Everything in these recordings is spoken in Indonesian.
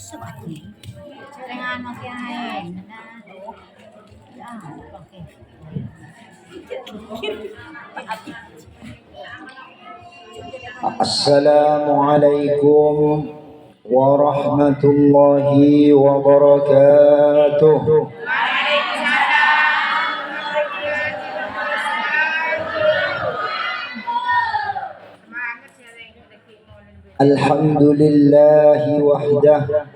Dengan makiain. Ya, oke. Assalamualaikum warahmatullahi wabarakatuh. Alhamdulillahi wahdah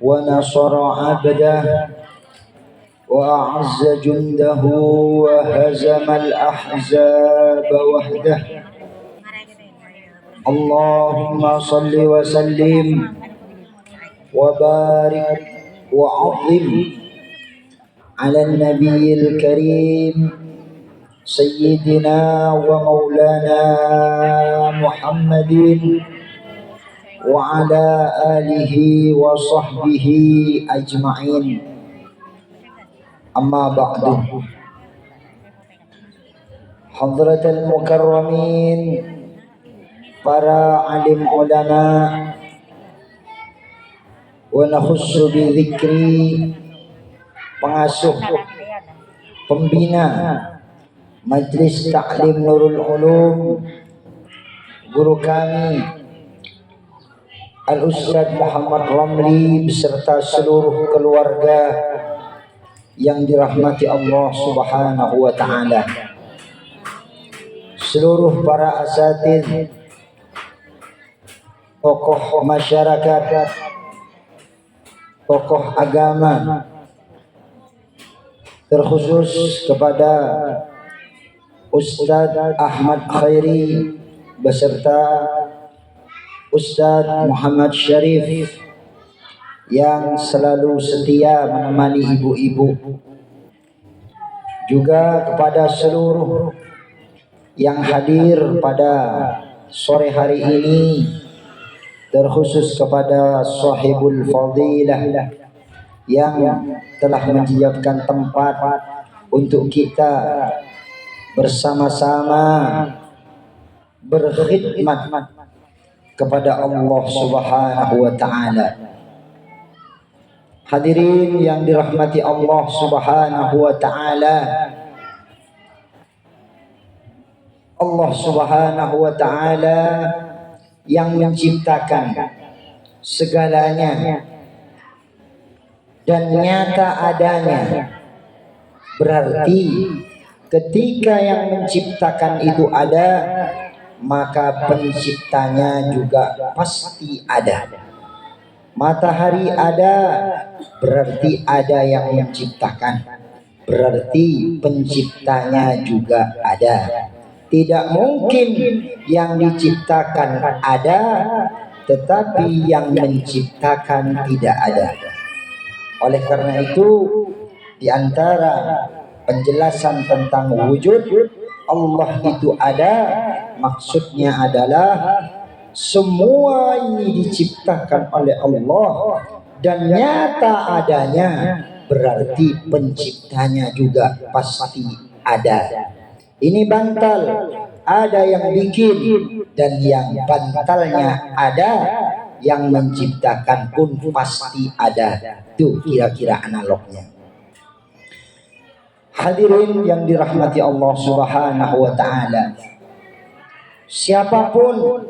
wa nasara abdah wa a'azza jundahu wa hazamal ahzaba wahdah. Allahumma salli wa sallim wa barik wa azim ala nabiyil karim sayyidina wa maulana Muhammadin wa ala alihi wa sahbihi ajma'in. Amma ba'du. Hadratal mukarramin, para alim ulama, wa nakhussu bi dzikri, pengasuh pembina Majlis Ta'lim Nurul Ulum, guru kami Al-Ustadz Muhammad Ramli beserta seluruh keluarga yang dirahmati Allah Subhanahu wa taala, seluruh para asatidz, tokoh masyarakat, tokoh agama, terkhusus kepada Ustadz Ahmad Khairi beserta Ustadz Muhammad Syarif yang selalu setia menemani ibu-ibu, juga kepada seluruh yang hadir pada sore hari ini, terkhusus kepada sahibul fadilah yang telah menyiapkan tempat untuk kita bersama-sama berkhidmat kepada Allah Subhanahu wa taala. Hadirin yang dirahmati Allah Subhanahu wa taala, Allah Subhanahu wa taala yang menciptakan segalanya dan nyata adanya. Berarti ketika yang menciptakan itu ada, maka penciptanya juga pasti ada. Matahari ada, berarti ada yang menciptakan, berarti penciptanya juga ada. Tidak mungkin yang diciptakan ada tetapi yang menciptakan tidak ada. Oleh karena itu, di antara penjelasan tentang wujud Allah itu ada, maksudnya adalah semua ini diciptakan oleh Allah dan nyata adanya, berarti penciptanya juga pasti ada. Ini bantal, ada yang bikin, dan yang bantalnya ada, yang menciptakan pun pasti ada. Itu kira-kira analognya. Hadirin yang dirahmati Allah Subhanahu wa taala, siapapun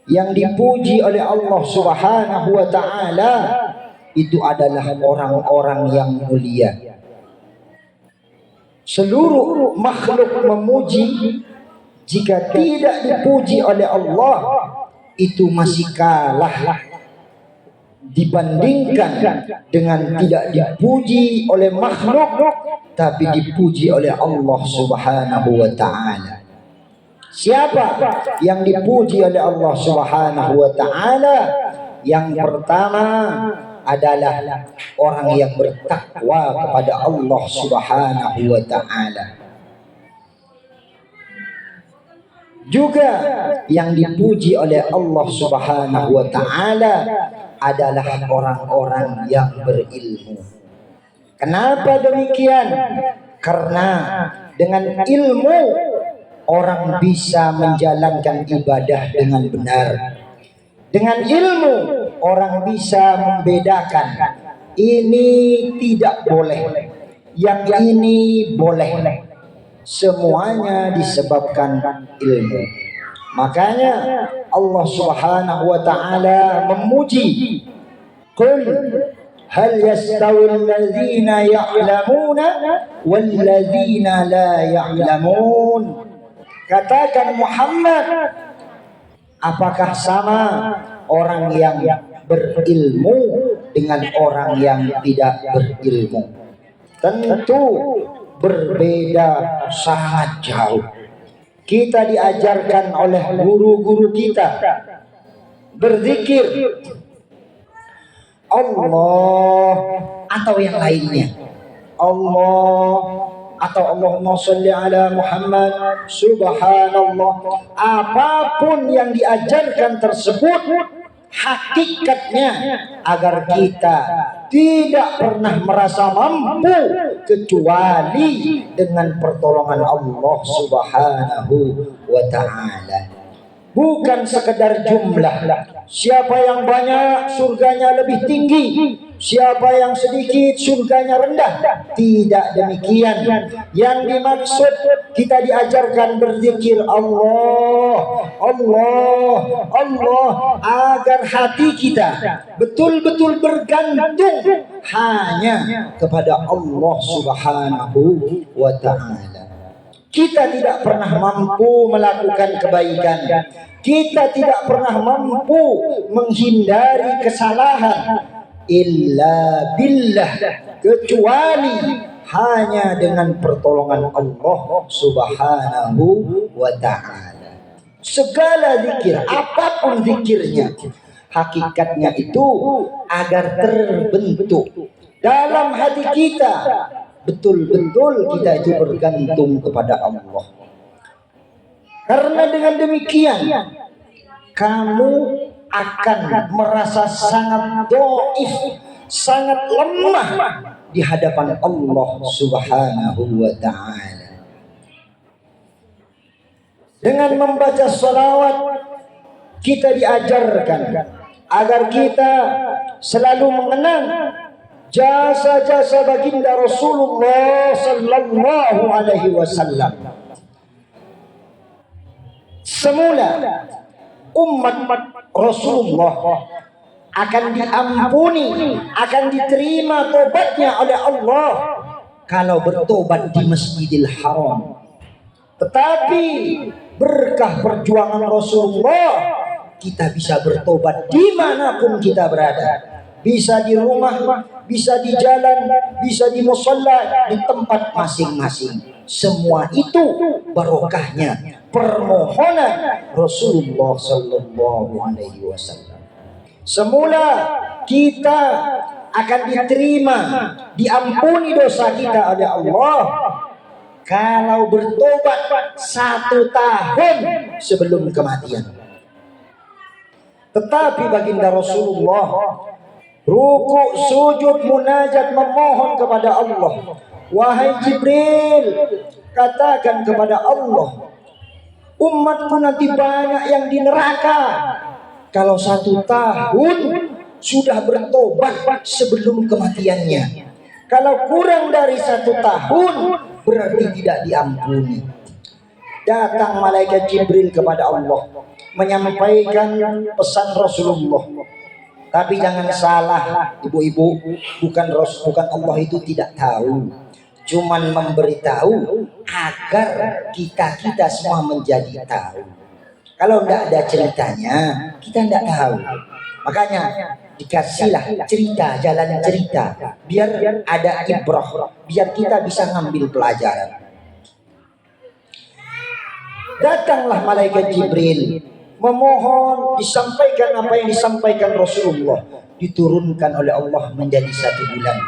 yang dipuji oleh Allah Subhanahu wa taala itu adalah orang-orang yang mulia. Seluruh makhluk memuji, jika tidak dipuji oleh Allah itu masih kalah dibandingkan dengan tidak dipuji oleh makhluk tapi dipuji oleh Allah Subhanahu wa taala. Siapa yang dipuji oleh Allah Subhanahu wa taala? Yang pertama adalah orang yang bertakwa kepada Allah Subhanahu wa taala. Juga yang dipuji oleh Allah Subhanahu wa taala adalah orang-orang yang berilmu. Kenapa demikian? Karena dengan ilmu orang bisa menjalankan ibadah dengan benar. Dengan ilmu orang bisa membedakan ini tidak boleh, yang ini boleh. Semuanya disebabkan ilmu. Makanya Allah Subhanahu wa taala memuji, qul hal yastawi alladhina ya'lamuna wal ladzina la ya'lamun. Katakan Muhammad, apakah sama orang yang berilmu dengan orang yang tidak berilmu? Tentu berbeda sangat jauh. Kita diajarkan oleh guru-guru kita berzikir Allah atau yang lainnya. Allah atau Allahumma sholli ala Muhammad, subhanallah. Apapun yang diajarkan tersebut, hakikatnya agar kita tidak pernah merasa mampu kecuali dengan pertolongan Allah Subhanahu wa ta'ala. Bukan sekedar jumlah. Siapa yang banyak surganya lebih tinggi, siapa yang sedikit surganya rendah. Tidak demikian. Yang dimaksud kita diajarkan berzikir Allah, Allah, Allah, agar hati kita betul-betul bergantung hanya kepada Allah Subhanahu wa ta'ala. Kita tidak pernah mampu melakukan kebaikan. Kita tidak pernah mampu menghindari kesalahan illa billah, kecuali hanya dengan pertolongan Allah Subhanahu wa ta'ala. Segala zikir, apapun zikirnya, hakikatnya itu agar terbentuk dalam hati kita, betul-betul kita itu bergantung kepada Allah. Karena dengan demikian kamu akan merasa sangat dhaif, sangat lemah di hadapan Allah Subhanahu wa ta'ala. Dengan membaca salawat kita diajarkan agar kita selalu mengenang jasa-jasa baginda Rasulullah sallallahu alaihi wasallam. Semula umat Rasulullah akan diampuni, akan diterima tobatnya oleh Allah kalau bertobat di Masjidil Haram. Tetapi berkah perjuangan Rasulullah, kita bisa bertobat dimanapun kita berada. Bisa di rumah, bisa di jalan, bisa di musalla, di tempat masing-masing. Semua itu barokahnya permohonan Rasulullah sallallahu alaihi wasallam. Semula kita akan diterima, diampuni dosa kita oleh Allah kalau bertobat 1 tahun sebelum kematian. Tetapi baginda Rasulullah ruku, sujud, munajat, memohon kepada Allah. Wahai Jibril, katakan kepada Allah, umatku nanti banyak yang di neraka kalau 1 tahun sudah bertobat sebelum kematiannya. Kalau kurang dari 1 tahun berarti tidak diampuni. Datang malaikat Jibril kepada Allah menyampaikan pesan Rasulullah. Tapi jangan salah ibu-ibu, bukan Allah itu tidak tahu, cuman memberitahu agar kita semua menjadi tahu. Kalau tidak ada ceritanya, kita tidak tahu. Makanya dikasihlah cerita, jalan cerita, biar ada ibrah, biar kita bisa ngambil pelajaran. Datanglah malaikat Jibril memohon, disampaikan apa yang disampaikan Rasulullah, diturunkan oleh Allah menjadi 1 bulan.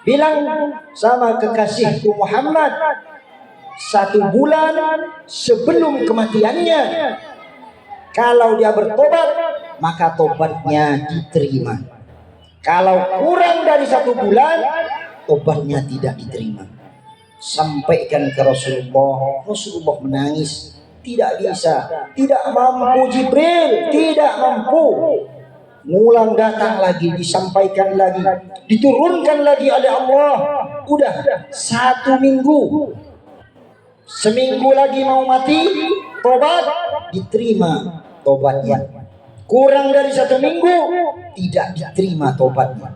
Bilang sama kekasihku Muhammad, 1 bulan sebelum kematiannya, kalau dia bertobat maka tobatnya diterima. Kalau kurang dari 1 bulan, tobatnya tidak diterima. Sampaikan ke Rasulullah. Rasulullah menangis. tidak bisa, tidak mampu Jibril, tidak mampu. Ngulang datang lagi, disampaikan lagi, diturunkan lagi oleh Allah. Udah 1 minggu, seminggu lagi mau mati, tobat, diterima tobatnya. Kurang dari 1 minggu, tidak diterima tobatnya.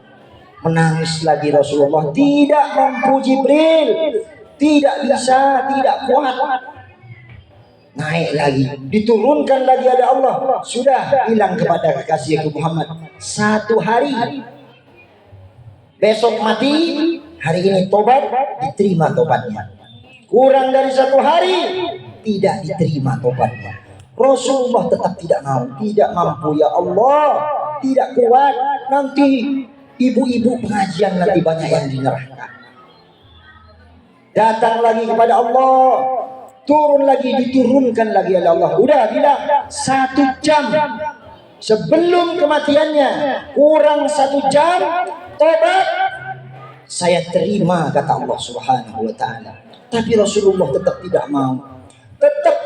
Menangis lagi Rasulullah, tidak mampu Jibril, tidak bisa, tidak kuat. Naik lagi, diturunkan lagi oleh Allah. Sudah hilang kepada kekasihku Muhammad 1 hari. Besok mati, hari ini tobat, diterima tobatnya. Kurang dari 1 hari, tidak diterima tobatnya. Rasulullah tetap tidak mau, tidak mampu. Ya Allah, tidak kuat. Nanti ibu-ibu pengajian nanti banyak yang dinyerahkan. Datang lagi kepada Allah, turun lagi, diturunkan lagi oleh Allah. Udah bilang 1 jam sebelum kematiannya, kurang 1 jam tobat, saya terima, kata Allah Subhanahu wa taala. Tapi Rasulullah tetap tidak mau. Tetap,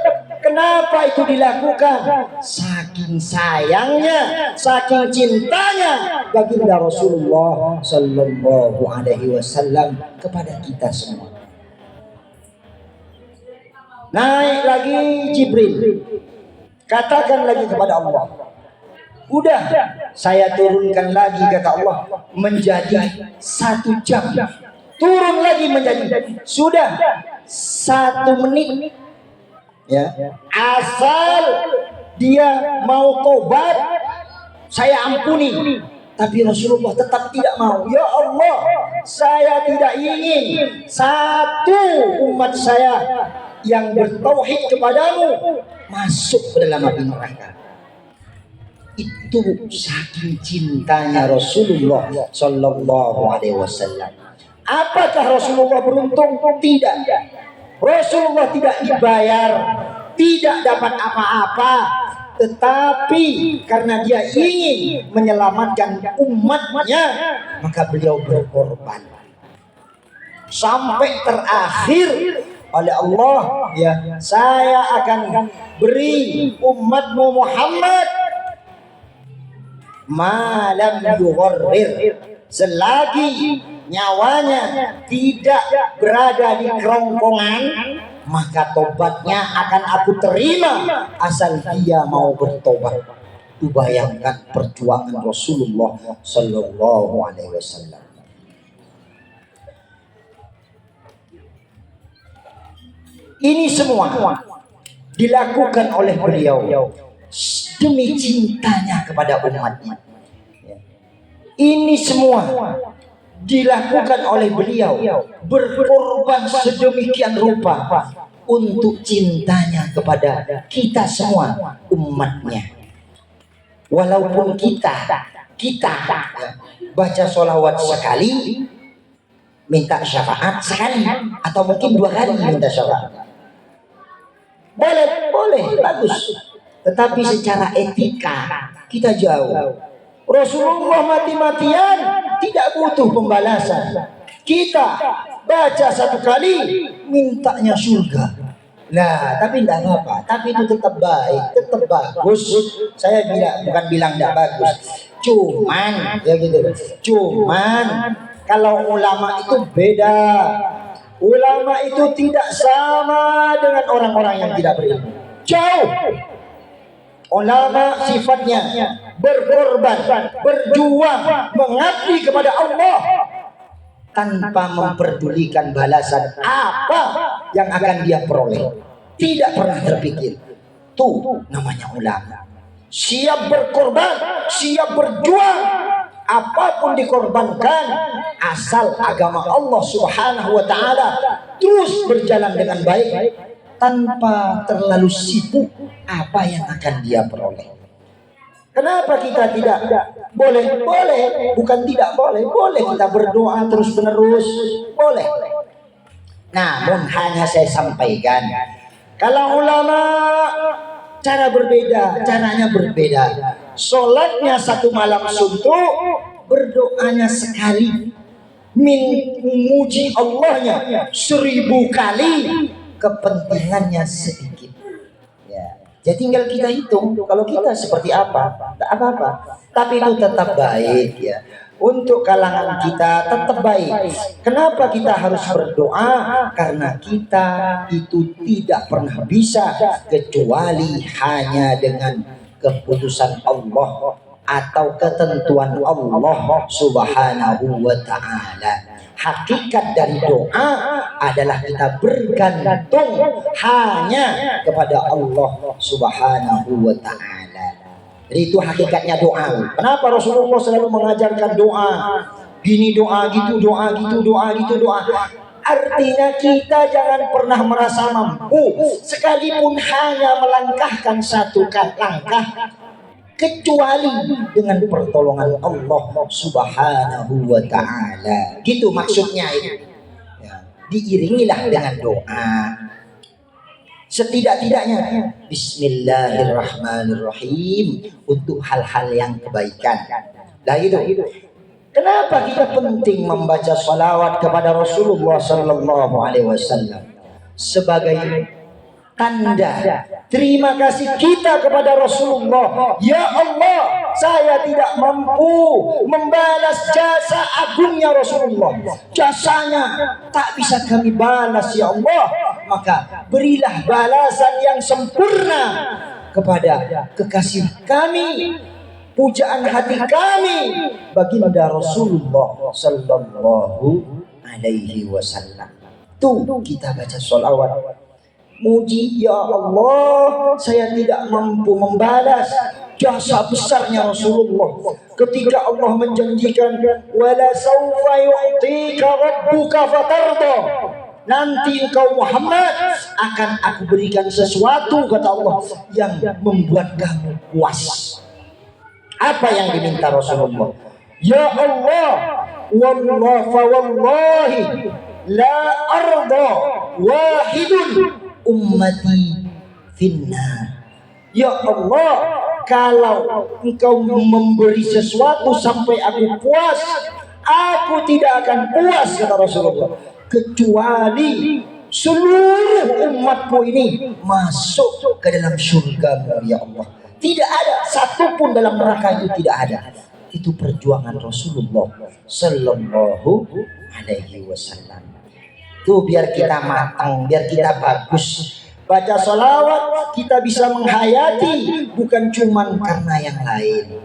kenapa itu dilakukan? Saking sayangnya, saking cintanya baginda Rasulullah sallallahu alaihi wasallam kepada kita semua. Naik lagi Jibril, katakan lagi kepada Allah, udah saya turunkan lagi, kata Allah, menjadi 1 jam. Turun lagi menjadi, sudah 1 menit. Ya, asal dia mau tobat, saya ampuni. Tapi Rasulullah tetap tidak mau. Ya Allah, saya tidak ingin satu umat saya yang bertauhid kepadamu masuk ke dalam api neraka. Itu saking cintanya Rasulullah sallallahu alaihi wasallam. Apakah Rasulullah beruntung? Tidak. Rasulullah tidak dibayar, tidak dapat apa-apa, tetapi karena dia ingin menyelamatkan umatnya, maka beliau berkorban sampai terakhir. Oleh Allah, ya, saya akan beri umatmu Muhammad malam yughorrir, selagi nyawanya tidak berada di kerongkongan, maka tobatnya akan aku terima asal dia mau bertobat. Itu bayangkan perjuangan Rasulullah sallallahu alaihi wasallam. Ini semua dilakukan oleh beliau demi cintanya kepada umatnya. Ini semua dilakukan oleh beliau, berkorban sedemikian rupa untuk cintanya kepada kita semua umatnya. Walaupun kita baca sholawat sekali, minta syafaat sekali, atau mungkin 2 kali minta syafaat, boleh, bagus. Tetapi secara etika kita jauh. Rasulullah mati-matian tidak butuh pembalasan. Kita baca 1 kali mintanya surga. Nah, tapi tidak apa-apa. Tapi itu tetap baik, tetap bagus. Saya bukan bilang tidak bagus. Cuman, ya gitu. Cuman kalau ulama itu beda. Ulama itu tidak sama dengan orang-orang yang tidak berilmu. Jauh. Ulama sifatnya berkorban, berjuang, mengabdi kepada Allah tanpa memperdulikan balasan apa yang akan dia peroleh. Tidak pernah terpikir. Itu namanya ulama. Siap berkorban, siap berjuang, apapun dikorbankan asal agama Allah Subhanahu wa taala terus berjalan dengan baik tanpa terlalu sibuk apa yang akan dia peroleh. Kenapa kita tidak boleh? Boleh, bukan tidak boleh. Boleh kita berdoa terus menerus, boleh. Namun hanya saya sampaikan, kalau ulama cara berbeda, caranya berbeda. Sholatnya 1 malam suntuk, berdoanya sekali, memuji Allahnya 1000 kali, kepentingannya sedikit. Jadi tinggal kita hitung kalau kita seperti apa, tak apa-apa. Tapi itu tetap baik ya. Untuk kalangan kita tetap baik. Kenapa kita harus berdoa? Karena kita itu tidak pernah bisa kecuali hanya dengan keputusan Allah atau ketentuan Allah Subhanahu wa taala. Hakikat dari doa adalah kita bergantung hanya kepada Allah Subhanahu wa taala. Jadi itu hakikatnya doa. Kenapa Rasulullah selalu mengajarkan doa? Gini doa, gitu doa, gitu doa, gitu doa. Artinya kita jangan pernah merasa mampu sekalipun hanya melangkahkan satu langkah kecuali dengan pertolongan Allah Subhanahu wa taala. Gitu maksudnya itu. Ya, diiringilah dengan doa. Setidak-tidaknya bismillahirrahmanirrahim untuk hal-hal yang kebaikan. Nah itu. Kenapa kita penting membaca salawat kepada Rasulullah sallallahu alaihi wasallam? Sebagai tanda terima kasih kita kepada Rasulullah. Ya Allah, saya tidak mampu membalas jasa agungnya Rasulullah. Jasanya tak bisa kami balas ya Allah. Maka berilah balasan yang sempurna kepada kekasih kami, pujaan hati kami, baginda Rasulullah sallallahu alaihi wasallam. Tuh kita baca sholawat. Muji ya Allah, saya tidak mampu membalas jasa besarnya Rasulullah. Ketika Allah menjanjikan wala saufa yu'tika rabbuka fatarda, nanti engkau Muhammad akan aku berikan sesuatu kata Allah yang membuat kamu puas. Apa yang diminta Rasulullah? Ya Allah, wallahi la arda wahidun ummati finnar. Ya Allah, kalau engkau memberi sesuatu sampai aku puas, aku tidak akan puas kata Rasulullah, kecuali seluruh umatku ini masuk ke dalam surga ya Allah. Tidak ada satupun dalam neraka, itu tidak ada. Itu perjuangan Rasulullah sallallahu alaihi wasallam. Tuh biar kita matang, biar kita bagus. Baca sholawat kita bisa menghayati, bukan cuman karena yang lain.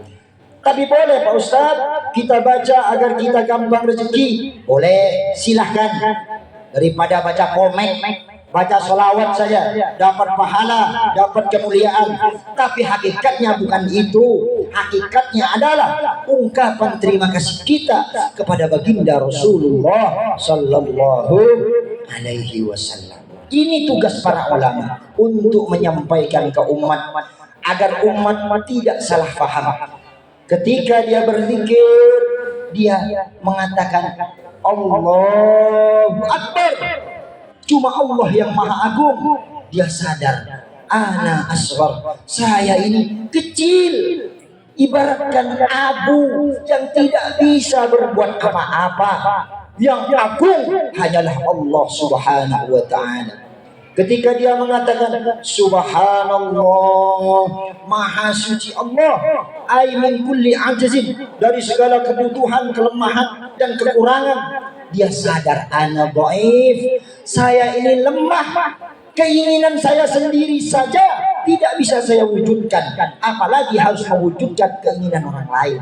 Tapi boleh Pak Ustadz kita baca agar kita gampang rezeki. Boleh, silahkan. Daripada baca komik, baca sholawat saja dapat pahala, dapat kemuliaan. Tapi hakikatnya bukan itu. Hakikatnya adalah ungkapan terima kasih kita kepada baginda Rasulullah sallallahu alaihi wasallam. Ini tugas para ulama untuk menyampaikan ke umat agar umat tidak salah paham. Ketika dia berzikir, dia mengatakan Allahu Akbar. Cuma Allah yang Maha Agung. Dia sadar, ana asghar, saya ini kecil. Ibaratkan abu yang tidak bisa berbuat apa-apa. Yang agung hanyalah Allah Subhanahu wa ta'ala. Ketika dia mengatakan Subhanallah, Maha suci Allah, ay min kulli ajzin, dari segala kebutuhan, kelemahan dan kekurangan. Dia sadar ana dhaif, saya ini lemah. Keinginan saya sendiri saja tidak bisa saya wujudkan, apalagi harus mewujudkan keinginan orang lain.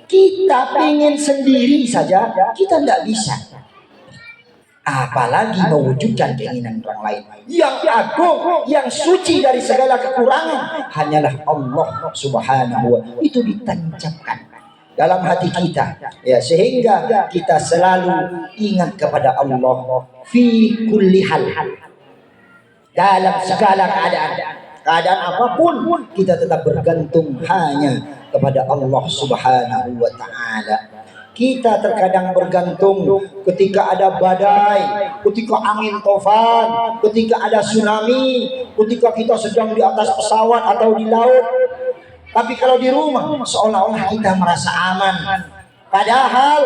Kita pengen sendiri saja kita tidak bisa, apalagi mewujudkan keinginan orang lain. Yang agung, yang suci dari segala kekurangan hanyalah Allah Subhanahu wa ta'ala. Itu ditancapkan dalam hati kita ya, sehingga kita selalu ingat kepada Allah fi kulli hal, dalam segala keadaan apapun kita tetap bergantung hanya kepada Allah Subhanahu wa ta'ala. Kita terkadang bergantung ketika ada badai, ketika angin tofan, ketika ada tsunami, ketika kita sedang di atas pesawat atau di laut. Tapi kalau di rumah seolah-olah kita merasa aman. Padahal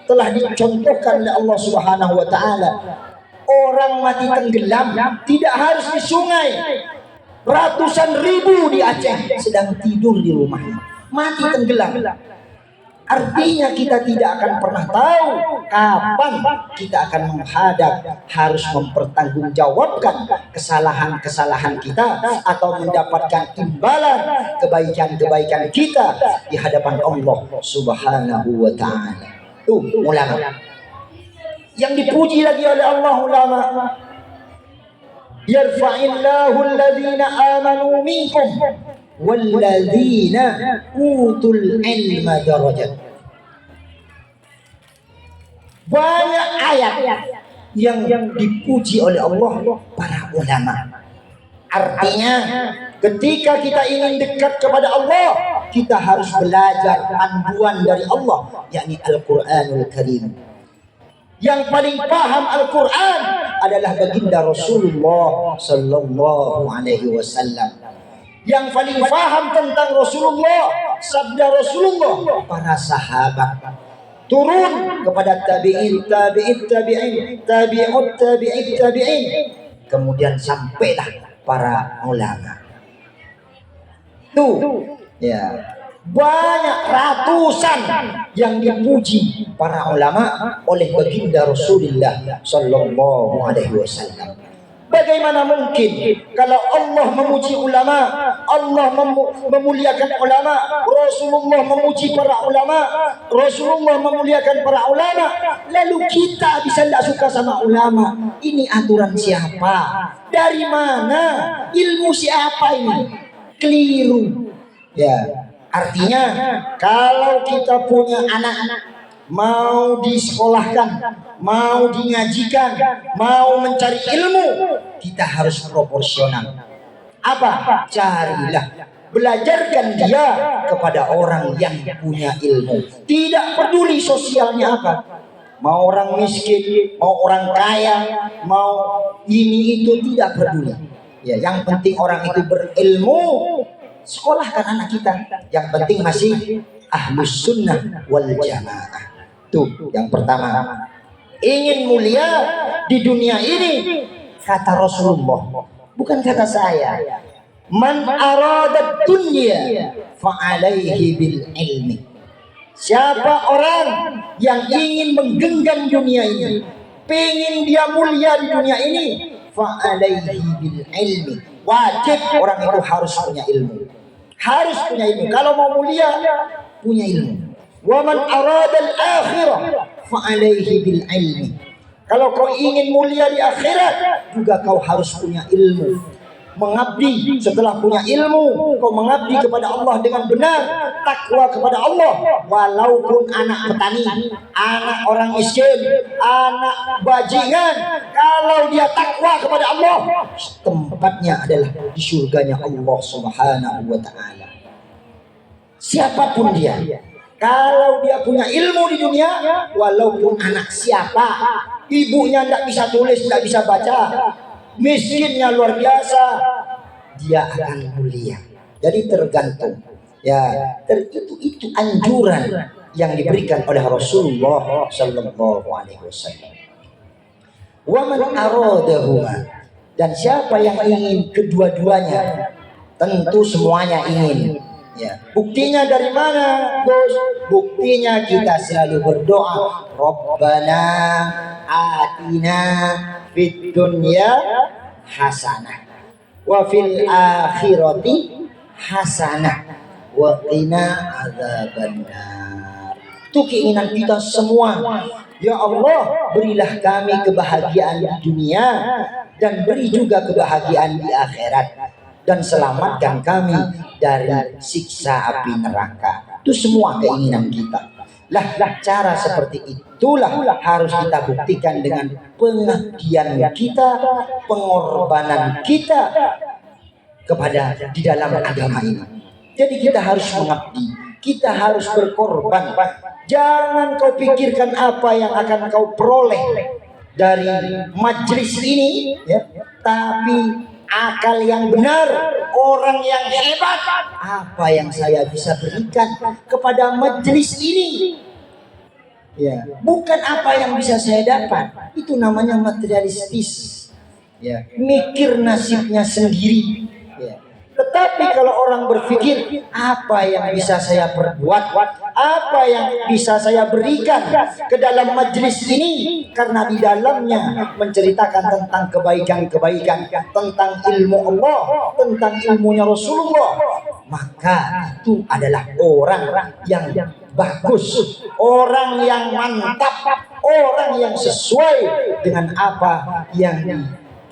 telah dicontohkan oleh Allah Subhanahu wa ta'ala, orang mati tenggelam tidak harus di sungai, Ratusan ribu di Aceh sedang tidur di rumahnya, mati tenggelam. Artinya kita tidak akan pernah tahu kapan kita akan menghadap, harus mempertanggungjawabkan kesalahan-kesalahan kita atau mendapatkan imbalan kebaikan-kebaikan kita di hadapan Allah Subhanahu wa taala. Tuh ulama yang dipuji lagi oleh Allah, ulama. Yarfa'illahu alladhina amanu minkum walladzina utul ilma darajat. Banyak ayat yang dipuji oleh Allah para ulama. Artinya ketika kita ingin dekat kepada Allah, kita harus belajar panduan dari Allah, yakni Al-Qur'anul Karim. Yang paling paham Al-Quran adalah baginda Rasulullah Sallallahu Alaihi Wasallam. Yang paling paham tentang Rasulullah, sabda Rasulullah, para sahabat. Turun kepada tabi'in, tabi'in. Kemudian sampailah para ulama. Tuh, ya. Banyak ratusan yang dipuji para ulama oleh baginda Rasulullah Sallallahu Alaihi Wasallam. Bagaimana mungkin kalau Allah memuji ulama, Allah memuliakan ulama, Rasulullah memuji para ulama, Rasulullah memuliakan para ulama, lalu kita bisa tidak suka sama ulama? Ini aturan siapa? Dari mana? Ilmu siapa ini? Keliru. Ya. Artinya kalau kita punya anak-anak mau disekolahkan, mau dingajikan, mau mencari ilmu, kita harus proporsional. Apa? Carilah, belajarkan dia kepada orang yang punya ilmu. Tidak peduli sosialnya apa. Mau orang miskin, mau orang kaya, mau ini itu, tidak peduli. Ya, yang penting orang itu berilmu. Sekolahkan anak kita. Yang penting masih ahlus sunnah wal jamaah. Tuh yang pertama. Ingin mulia di dunia ini, kata Rasulullah, bukan kata saya. Man arada dunya fa alaihi bil ilmi. Siapa orang yang ingin menggenggam dunia ini, pengen dia mulia di dunia ini, fa alaihi bil ilmi. Wajib orang itu harus punya ilmu. Harus punya ilmu. Kalau mau mulia, punya ilmu. Wa man arada al-akhirah fa alaihi bil ilmi. Kalau kau ingin mulia di akhirat, juga kau harus punya ilmu. Mengabdi, setelah punya ilmu, kau mengabdi kepada Allah dengan benar, takwa kepada Allah. Walaupun anak petani, anak orang miskin, anak bajingan, kalau dia takwa kepada Allah, tempatnya adalah di surganya Allah Subhanahu wa ta'ala. Siapapun dia, kalau dia punya ilmu di dunia, walaupun anak siapa, ibunya tidak bisa tulis, tidak bisa baca, miskinnya luar biasa, dia akan mulia. Jadi tergantung. Ya, itu anjuran yang diberikan oleh Rasulullah Sallallahu Alaihi Wasallam. Wa man aradahuma, dan siapa yang ingin kedua-duanya, tentu semuanya ingin. Ya, buktinya dari mana, Bos? Buktinya kita selalu berdoa, Rabbana atina fid dunya hasanah wa fil akhirati hasanah wa qina adzabannar. Itu keinginan kita semua. Ya Allah, berilah kami kebahagiaan di dunia dan beri juga kebahagiaan di akhirat, dan selamatkan kami dari siksa api neraka. Itu semua keinginan kita. Lah, cara seperti itulah harus kita buktikan dengan pengabdian kita, pengorbanan kita kepada di dalam agama ini. Jadi kita harus mengabdi, kita harus berkorban. Jangan kau pikirkan apa yang akan kau peroleh dari majelis ini, ya, tapi akal yang benar, orang yang hebat, apa yang saya bisa berikan kepada majelis ini, ya, bukan apa yang bisa saya dapat. Itu namanya materialistis, ya, mikir nasibnya sendiri, ya. Tetapi kalau orang berpikir, apa yang bisa saya perbuat, apa yang bisa saya berikan ke dalam majlis ini, karena di dalamnya menceritakan tentang kebaikan-kebaikan, tentang ilmu Allah, tentang ilmunya Rasulullah, maka itu adalah orang yang bagus, orang yang mantap, orang yang sesuai dengan apa yang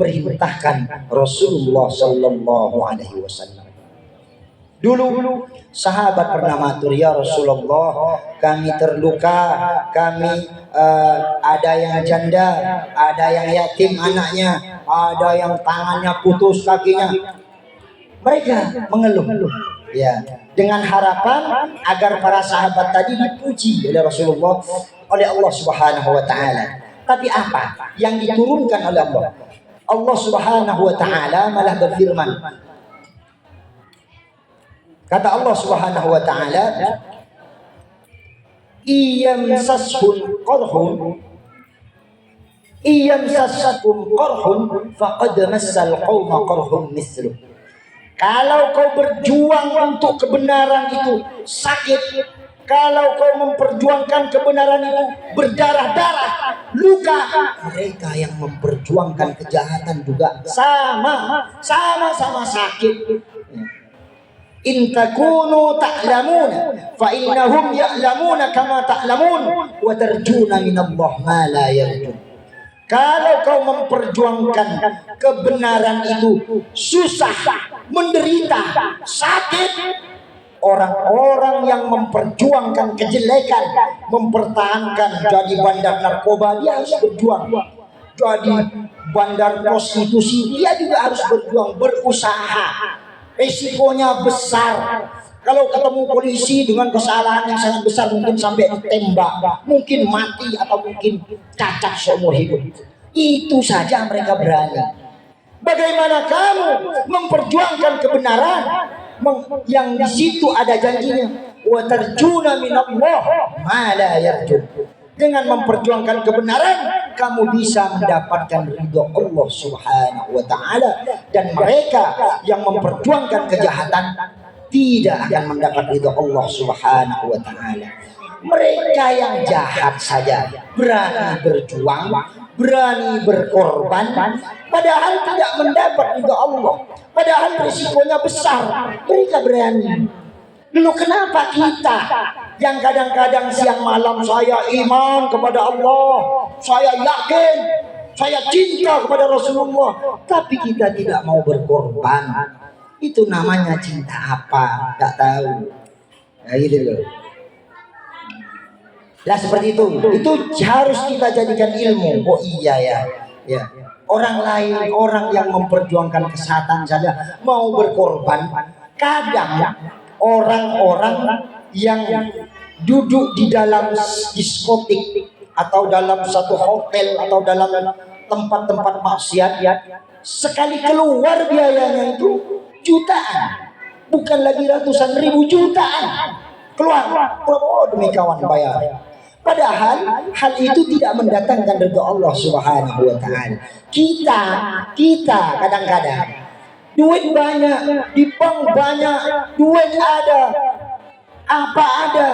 diperintahkan Rasulullah Sallallahu Alaihi Wasallam. Dulu sahabat pernah matur, ya Rasulullah, kami terluka, kami ada yang janda, ada yang yatim anaknya, ada yang tangannya putus kakinya. Mereka mengeluh, ya, dengan harapan agar para sahabat tadi dipuji oleh Rasulullah, oleh Allah Subhanahu wa taala. Tapi apa yang diturunkan oleh Allah? Allah Subhanahu wa taala malah berfirman. Kata Allah Subhanahu wa taala, "Iyamsashum qarhun iyamsasakum qarhun faqad massal qauma qarhun mithluh." Kalau kau berjuang untuk kebenaran itu sakit, kalau kau memperjuangkan kebenaran itu berdarah-darah, luka, mereka yang memperjuangkan kejahatan juga sama-sama sakit. In takunu ta'lamuna fa innahum ya'lamuna kama ta'lamun wa tarjuna minallah ma la yarjun. Kalau kau memperjuangkan kebenaran itu susah, menderita, sakit, orang-orang yang memperjuangkan kejelekan, mempertahankan jadi bandar narkoba, dia harus berjuang. Jadi bandar prostitusi, dia juga harus berjuang, berusaha. Resikonya besar. Kalau ketemu polisi dengan kesalahan yang sangat besar, mungkin sampai ditembak, mungkin mati, atau mungkin cacat seumur hidup. Itu saja mereka berani. Bagaimana kamu memperjuangkan kebenaran yang di situ ada janjinya, wa tarjuna minallah ma la yarjun. Dengan memperjuangkan kebenaran, kamu bisa mendapatkan ridho Allah Subhanahu wa taala, dan mereka yang memperjuangkan kejahatan tidak akan mendapat ridho Allah Subhanahu wa taala. Mereka yang jahat saja berani berjuang, berani berkorban, padahal tidak mendapat ridho Allah, padahal risikonya besar, mereka berani. Lalu kenapa kita yang kadang-kadang siang malam saya iman kepada Allah, saya yakin, saya cinta kepada Rasulullah, tapi kita tidak mau berkorban? Itu namanya cinta apa? Gak tahu. Nah, gitu loh. Lah seperti itu harus kita jadikan ilmu. Oh iya ya. Orang lain, orang yang memperjuangkan kesehatan saja mau berkorban. Kadang orang-orang yang duduk di dalam diskotik atau dalam satu hotel atau dalam tempat-tempat maksiat, sekali keluar biayanya itu jutaan, bukan lagi ratusan ribu, jutaan keluar. Oh, demi kawan bayar. Padahal hal itu tidak mendatangkan ridho Allah Subhanahu wa taala. Kita kadang-kadang duit banyak, di bank banyak, duit ada, apa ada,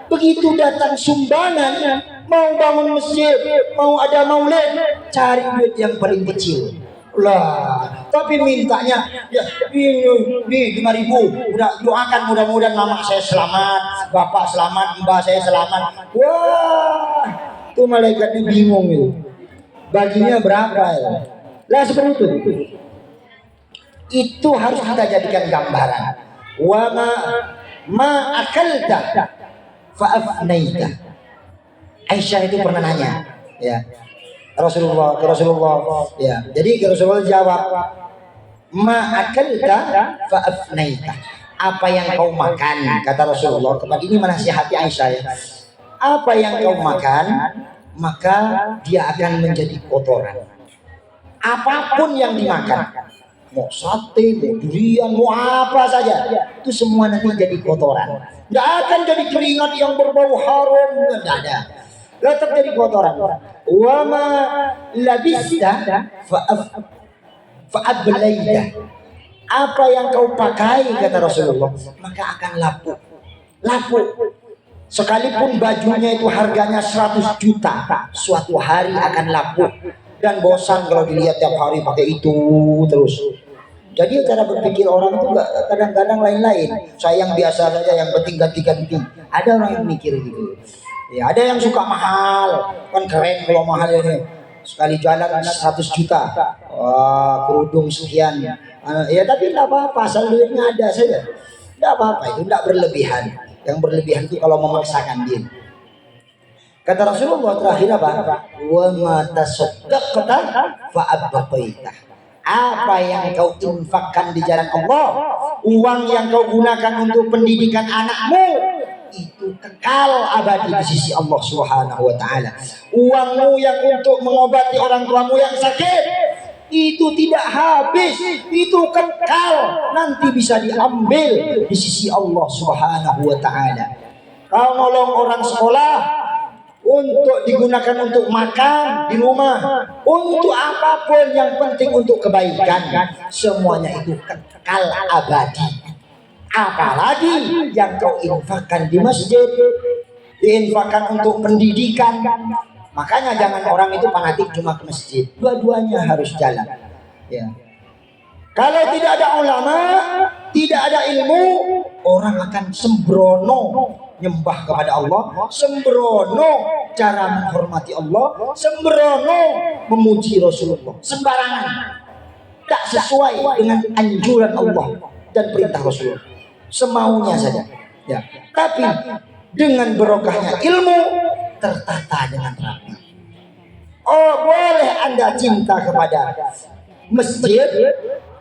begitu datang sumbangan, mau bangun masjid, mau ada maulid, cari duit yang paling kecil. Lah, tapi mintanya ya ini 5.000, udah doakan mudah-mudahan mama saya selamat, bapak selamat, mbak saya selamat. Wah, itu malaikatnya bingung itu. Baginya berapa ya? Lah seperti itu. Itu harus kita jadikan gambaran. Wa ma akalta fa afnaita. Aisyah itu pernah nanya, ya. Rasulullah, ya. Jadi Rasulullah jawab, ma akalta fa afnaita. Apa yang kau makan, kata Rasulullah. Ini menasihati Aisyah, ya. Apa yang kau makan, maka dia akan menjadi kotoran. Apapun yang dimakan, mau sate, mau durian, mau apa saja, itu semua nanti jadi kotoran. Tidak akan jadi keringat yang berbau harum, tidak ada. Tetap jadi kotoran. Wa ma labista fa ablaida. Apa yang kau pakai, kata Rasulullah, maka akan laku. Laku. Sekalipun bajunya itu harganya 100 juta, suatu hari akan laku. Dan bosan kalau dilihat tiap hari pakai itu terus. Jadi cara berpikir orang itu kadang-kadang lain-lain. Saya yang biasa saja, yang penting ganti-ganti. Ada orang yang mikir gitu. Ya, ada yang suka mahal, kan keren kalau mahal ini. Sekali jalan 100 juta, wah, kerudung sekian. Ya tapi tidak apa-apa, asal duitnya ada saja. Tidak apa-apa, itu tidak berlebihan. Yang berlebihan itu kalau memaksakan diri. Kata Rasulullah terakhir apa? Wa ma tasaddaqta fa abqaita. Apa yang kau infakkan di jalan Allah, uang yang kau gunakan untuk pendidikan anakmu, itu kekal abadi di sisi Allah Subhanahu wa taala. Uangmu yang untuk mengobati orang tuamu yang sakit, itu tidak habis, itu kekal, nanti bisa diambil di sisi Allah Subhanahu wa taala. Kau nolong orang sekolah untuk digunakan untuk makan di rumah, untuk apapun yang penting untuk kebaikan, semuanya itu kekal abadi. Apalagi yang kau infakkan di masjid, diinfakkan untuk pendidikan. Makanya jangan orang itu fanatik cuma ke masjid, dua-duanya harus jalan. Ya. Kalau tidak ada ulama, tidak ada ilmu, orang akan sembrono nyembah kepada Allah, sembrono cara menghormati Allah, sembrono memuji Rasulullah, sembarangan, tak sesuai dengan anjuran Allah dan perintah Rasulullah, semaunya saja. Ya. Tapi dengan barokahnya ilmu, tertata dengan rapi. Oh, boleh Anda cinta kepada masjid,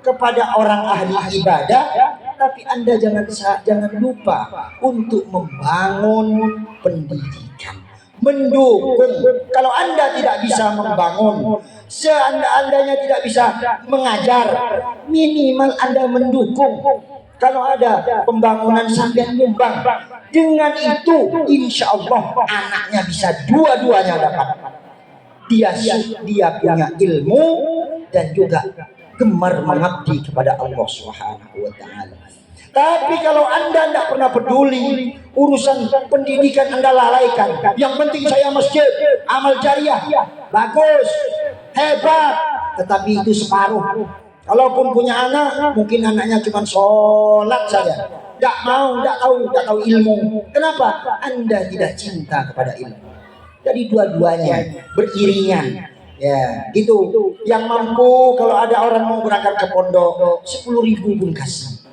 kepada orang ahli ibadah, tapi Anda jangan lupa untuk membangun pendidikan, mendukung. Kalau Anda tidak bisa membangun, seandainya tidak bisa mengajar, minimal Anda mendukung. Kalau ada pembangunan sampai nyumbang, dengan itu insya Allah anaknya bisa dua-duanya dapat. Dia punya ilmu dan juga gemar mengabdi kepada Allah Subhanahu wa taala. Tapi kalau Anda tidak pernah peduli, urusan pendidikan Anda lalaikan. Yang penting saya masjid, amal jariah, bagus, hebat, tetapi itu separuh. Kalaupun punya anak, mungkin anaknya cuma sholat saja, tidak tahu ilmu. Kenapa? Anda tidak cinta kepada ilmu. Jadi dua-duanya beriringan. Ya, gitu. Yang mampu, kalau ada orang mau berangkat ke pondok, 10.000 pun kasih.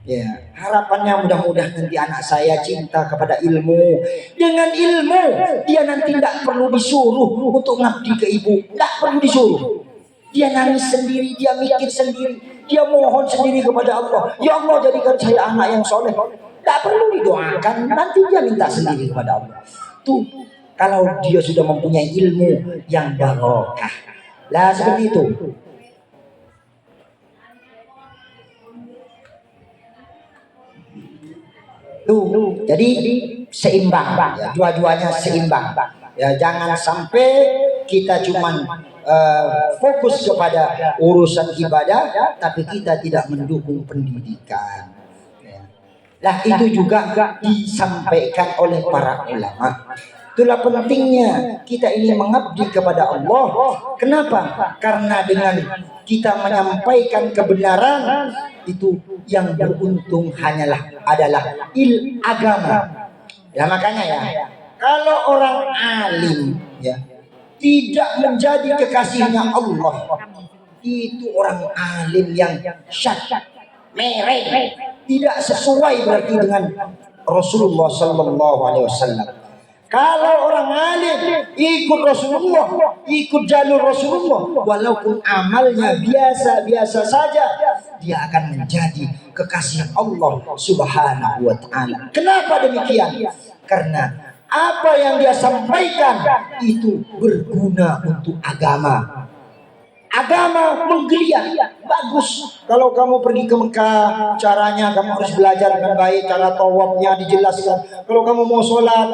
Ya, harapannya mudah-mudahan nanti anak saya cinta kepada ilmu. Dengan ilmu, dia nanti tidak perlu disuruh untuk ngabdi ke ibu, tidak perlu disuruh. Dia nangis sendiri, dia mikir sendiri, dia mohon sendiri kepada Allah. Ya Allah, jadikan saya anak yang soleh. Tidak perlu didoakan, nanti dia minta sendiri kepada Allah. Tuh, kalau dia sudah mempunyai ilmu yang barokah. Lah seperti itu. Tuh, jadi seimbang, ya, dua-duanya seimbang. Ya, jangan sampai kita cuman fokus kepada urusan ibadah, tapi kita tidak mendukung pendidikan. Ya. Lah itu juga disampaikan oleh para ulama. Itulah pentingnya kita ini mengabdi kepada Allah. Kenapa? Karena dengan kita menyampaikan kebenaran, itu yang beruntung adalah agama. Ya makanya ya, kalau orang alim ya tidak menjadi kekasihnya Allah, itu orang alim yang syak, merek, tidak sesuai berarti dengan Rasulullah Sallallahu Alaihi Wasallam. Kalau orang alim ikut Rasulullah, ikut jalur Rasulullah, walaupun amalnya biasa-biasa saja, dia akan menjadi kekasih Allah Subhanahu wa taala. Kenapa demikian? Karena apa yang dia sampaikan itu berguna untuk agama. Agama menggeliat, bagus. Kalau kamu pergi ke Mekah, caranya kamu harus belajar dengan baik, cara tawafnya dijelaskan. Kalau kamu mau sholat,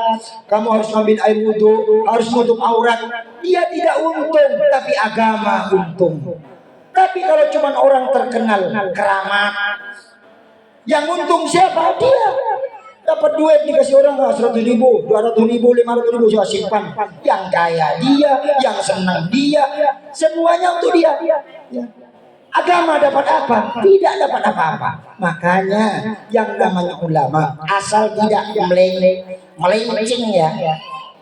kamu harus ambil air wudhu, harus nutup aurat. Dia tidak untung, tapi agama untung. Tapi kalau cuma orang terkenal keramat, yang untung siapa? Dia. Dapat duit dikasih orang 100.000, 200.000, 500.000 saya simpan. Yang kaya dia, yang senang dia, semuanya untuk dia. Ya. Agama dapat apa? Tidak dapat apa-apa. Makanya yang namanya ulama asal tidak melenceng ya,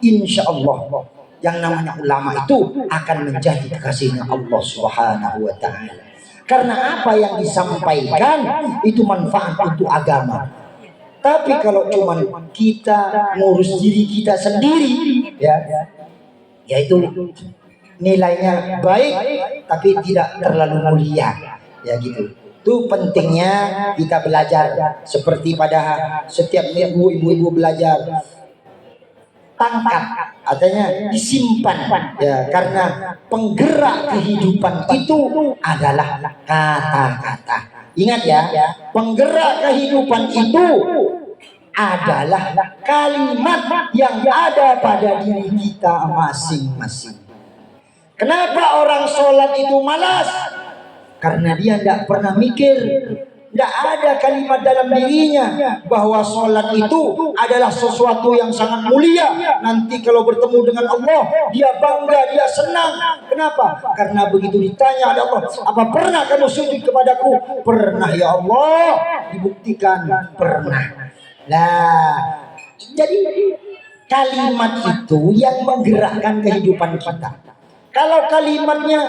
insya Allah yang namanya ulama itu akan menjadi kekasihnya Allah Subhanahu wa Ta'ala. Karena apa yang disampaikan itu manfaat untuk agama. Tapi kalau cuman kita ngurus diri kita sendiri, ya itu nilainya baik, tapi tidak terlalu mulia, ya gitu. Itu pentingnya kita belajar. Seperti pada setiap minggu ibu-ibu belajar, tangkap, artinya disimpan, ya karena penggerak kehidupan itu adalah kata-kata. Ingat ya, penggerak kehidupan itu adalah kalimat yang ada pada diri kita masing-masing. Kenapa orang sholat itu malas? Karena dia tidak pernah mikir, tidak ada kalimat dalam dirinya bahwa sholat itu adalah sesuatu yang sangat mulia. Nanti kalau bertemu dengan Allah, dia bangga, dia senang. Kenapa? Karena begitu ditanya ada Allah, apa pernah kamu sujud kepadaku? Pernah ya Allah. Dibuktikan pernah. Nah, jadi kalimat itu yang menggerakkan kehidupan kita. Kalau kalimatnya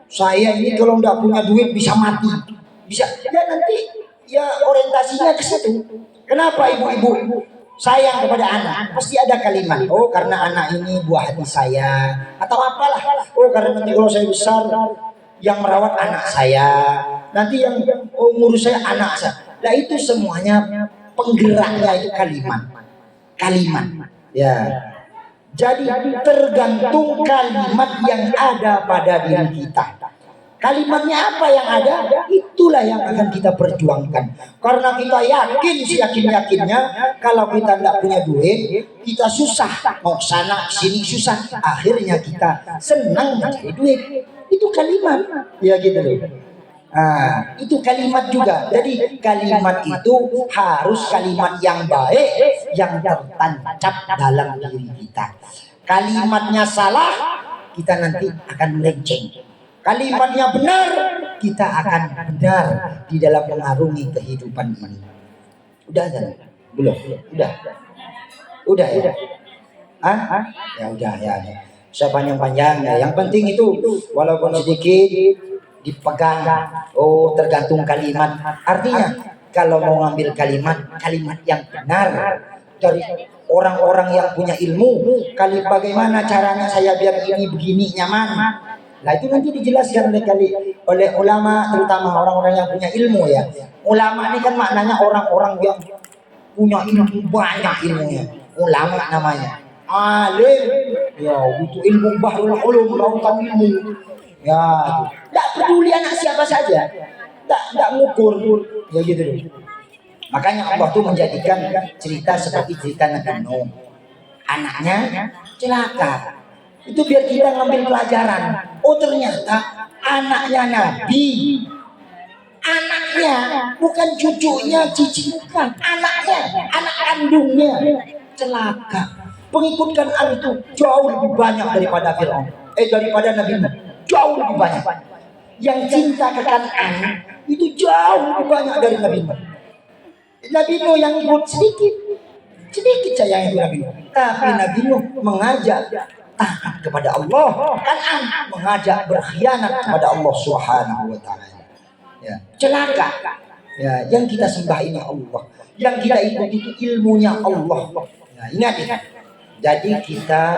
saya ini kalau tidak punya duit bisa mati, bisa ya nanti ya orientasinya ke situ. Kenapa ibu-ibu sayang kepada anak? Pasti ada kalimat, oh karena anak ini buah hati saya, atau apalah, oh karena nanti kalau saya besar yang merawat anak saya, nanti yang ngurus saya anak saya. Nah itu semuanya penggeraknya itu kalimat ya. Jadi tergantung kalimat yang ada pada diri kita. Kalimatnya apa yang ada, itulah yang akan kita perjuangkan. Karena kita yakin, seyakin-yakinnya, kalau kita tidak punya duit, kita susah. Mau sana sini susah. Akhirnya kita senang mencari duit. Itu kalimat. Ya gitu loh. Nah, itu kalimat juga. Jadi kalimat itu harus kalimat yang baik, yang tertancap dalam diri kita. Kalimatnya salah, kita nanti akan melenceng. Kalimatnya benar, kita akan benar di dalam mengarungi kehidupan ini. Udah kan? Belum? Udah ya? Ah? Ya udah ya. Saya panjang-panjang ya. Yang penting itu walaupun sedikit dipegang. Oh, tergantung kalimat. Artinya kalau mau ngambil kalimat yang benar dari orang-orang yang punya ilmu, bagaimana caranya saya biar ini begini nyaman. Nah itu nanti dijelaskan oleh ulama, terutama orang-orang yang punya ilmu ya. Ulama ini kan maknanya orang-orang yang punya ilmu, banyak ilmunya. Ulama namanya. Alim, ya butuh ilmu bahrul ulum, lautan ilmu. Ya, tidak peduli anak siapa saja, tidak ngukur, ya gitu loh. Makanya Allah tuh menjadikan cerita seperti cerita Nabi Nuh. Anaknya celaka. Itu biar kita ngambil pelajaran. Oh ternyata anaknya Nabi, anaknya bukan cucunya, cici bukan, anaknya, anak kandungnya celaka. Pengikut Kan'an itu jauh lebih banyak daripada Fir'aun, daripada Nabi Nuh. Jauh lebih banyak. Yang cinta ke Kan'an itu jauh lebih banyak dari Nabi Nuh. Nabi Nuh yang ikut sedikit sayang itu Nabi Nuh. Tapi Nabi Nuh mengajak taat kepada Allah. Kan'an mengajak berkhianat kepada Allah Subhanahu wa Ta'ala. Ya, celaka. Ya, yang kita sembah ini Allah. Yang kita ikuti itu ilmunya Allah. Nah, ingat ya. Jadi kita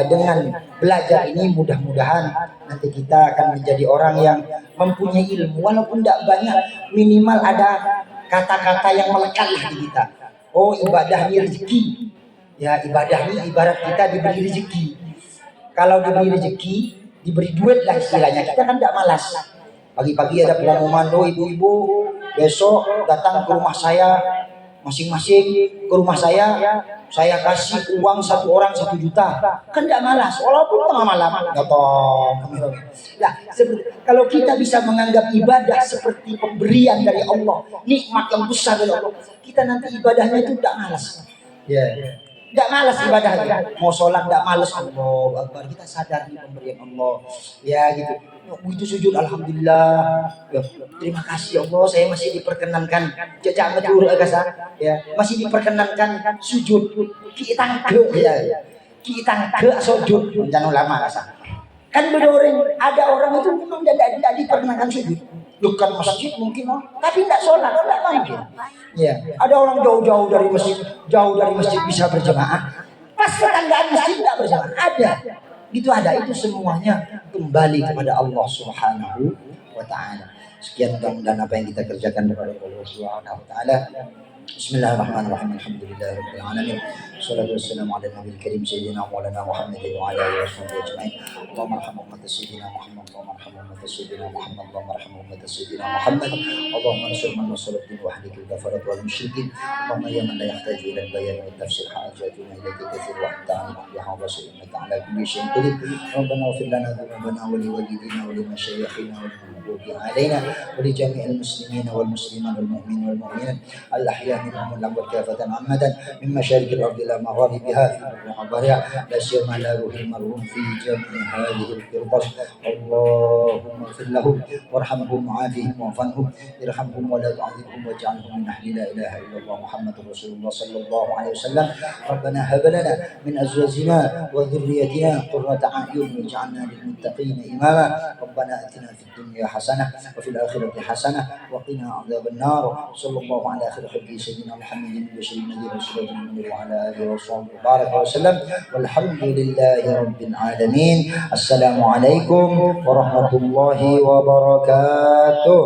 dengan belajar ini mudah-mudahan nanti kita akan menjadi orang yang mempunyai ilmu walaupun tidak banyak, minimal ada kata-kata yang melekat di kita. Oh ibadah ini rezeki. Ya ibadah ini ibarat kita diberi rezeki. Kalau diberi rezeki, diberi duit lah istilahnya. Kita kan tidak malas. Pagi-pagi ada pengumuman, oh ibu-ibu besok datang ke rumah saya masing-masing ke rumah saya kasih uang satu orang 1 juta, kan tidak malas, walaupun tengah malam. Nah, kalau kita bisa menganggap ibadah seperti pemberian dari Allah, nikmat yang besar dari Allah, kita nanti ibadahnya itu tidak malas. Ya. Tidak malas ibadahnya, mau sholat tidak malas. Allah Akbar, kita sadar ini pemberian Allah, ya gitu. Itu sujud, alhamdulillah, ya, terima kasih Allah, saya masih diperkenankan jejak betul ya, masih diperkenankan sujud. Kita ke sujud, jangan lama kasar. Kan ada orang itu memang tidak diperkenankan sujud. Bukan masjid mungkin, tapi tidak sholat, tidak mungkin. Ya, ada orang jauh dari masjid bisa berjamaah, pas tetanggaan masjid tidak berjamaah, ada. Itu ada, itu semuanya kembali kepada Allah Subhanahu wa taala. Sekian mudah-mudahan apa yang kita kerjakan kepada Allah Subhanahu wa taala. Bismillahirrahmanirrahim. Alhamdulillahirabbil alamin. Wassalatu wassalamu ala nabiyil karim sayyidina Maulana Muhammadin wa ala alihi washabbihi ajmain. Allahumma arham ummat sayyidina Muhammad, Allahumma arham ummat sayyidina Muhammad, Allahumma arham ummat sayyidina Muhammad. Allahumma ansur man nasara ad-din wa ahlik al-kafarat wal musyrikin. Allahumma ya man la yahtaju ila al-bayan wa tafsir hajatuna ilayka kathir wa anta ya hawla innaka ala kulli shay'in qadir. Rabbana ighfir lana dhunubana wa li walidina wa li mashayikhina wa li علينا ولجميع المسلمين والمسلمات والمؤمنين والمؤمنات الأحياء منهم والأموات كافة عامة من مشارق الأرض إلى مغاربها وحضرها لا سيما لا روح المرهوم في جميع هذه القربات. اللهم اغفر لهم وارحمهم وعافهم واعف عنهم ارحمهم ولا تعذبهم واجعلهم من أهل لا إله إلا الله محمد رسول الله صلى الله عليه وسلم. ربنا هب لنا من أزواجنا وذريتنا قرة أعين واجعلنا للمتقين إماما. ربنا آتنا في الدنيا حسنة وفي الآخرة حسنة وقنا عذاب النار. صلى الله على خير خلقه سيدنا محمد البشير النذير والسراج المنير وعلى آله وصحبه وبارك وسلم والحمد لله رب العالمين. السلام عليكم ورحمة الله وبركاته.